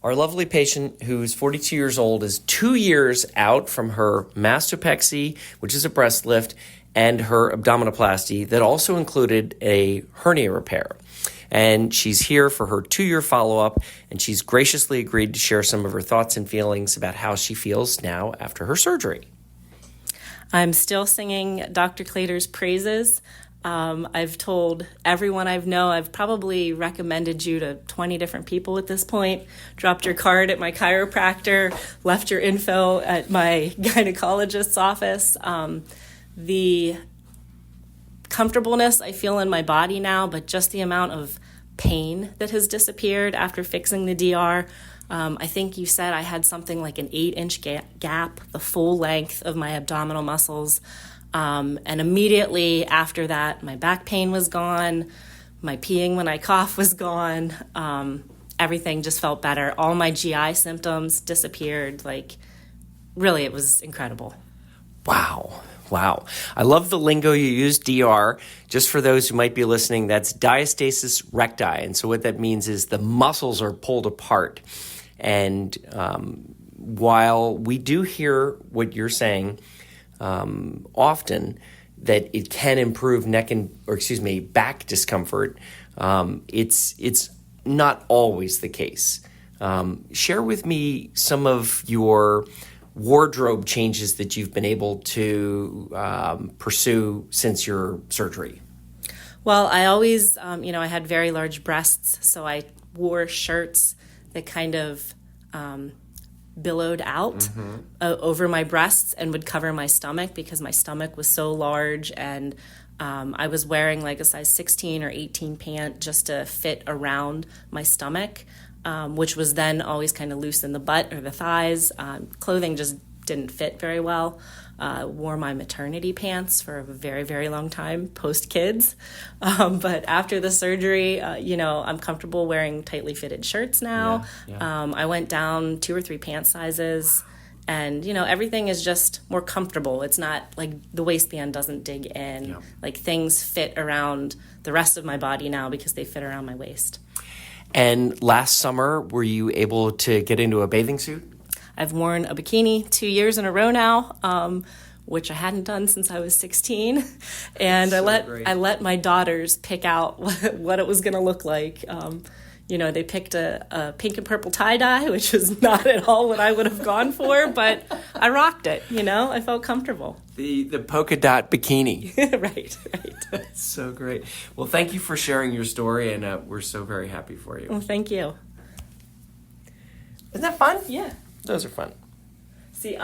Our lovely patient, who's 42 years old, is 2 years out from her mastopexy, which is a breast lift, and her abdominoplasty that also included a hernia repair. And she's here for her 2-year follow-up, and she's graciously agreed to share some of her thoughts and feelings about how she feels now after her surgery. I'm still singing Dr. Clater's praises. I've told everyone I've probably recommended you to 20 different people at this point, dropped your card at my chiropractor, left your info at my gynecologist's office. The comfortableness I feel in my body now, but just the amount of pain that has disappeared after fixing the DR. I think you said I had something like an 8-inch gap, the full length of my abdominal muscles. And immediately after that, my back pain was gone. My peeing when I cough was gone. Everything just felt better. All my GI symptoms disappeared. Really, it was incredible. Wow. I love the lingo you use, DR. Just for those who might be listening, that's diastasis recti. And so what that means is the muscles are pulled apart. And while we do hear what you're saying often, that it can improve back discomfort, it's not always the case. Share with me some of your wardrobe changes that you've been able to pursue since your surgery. Well, I always, I had very large breasts, so I wore shirts that kind of billowed out over my breasts and would cover my stomach because my stomach was so large, and I was wearing like a size 16 or 18 pant just to fit around my stomach, which was then always kind of loose in the butt or the thighs. Clothing just didn't fit very well. Wore my maternity pants for a very, very long time, post-kids. But after the surgery, I'm comfortable wearing tightly fitted shirts now. Yeah. I went down 2 or 3 pant sizes, and, everything is just more comfortable. It's not like the waistband doesn't dig in. Yeah. Like things fit around the rest of my body now because they fit around my waist. And last summer, were you able to get into a bathing suit? I've worn a bikini 2 years in a row now, which I hadn't done since I was 16. And I let my daughters pick out what it was going to look like. They picked a pink and purple tie-dye, which was not at all what I would have gone for, but I rocked it, I felt comfortable. The polka dot bikini. Right. That's so great. Well, thank you for sharing your story, and we're so very happy for you. Well, thank you. Isn't that fun? Yeah. Those are fun. See,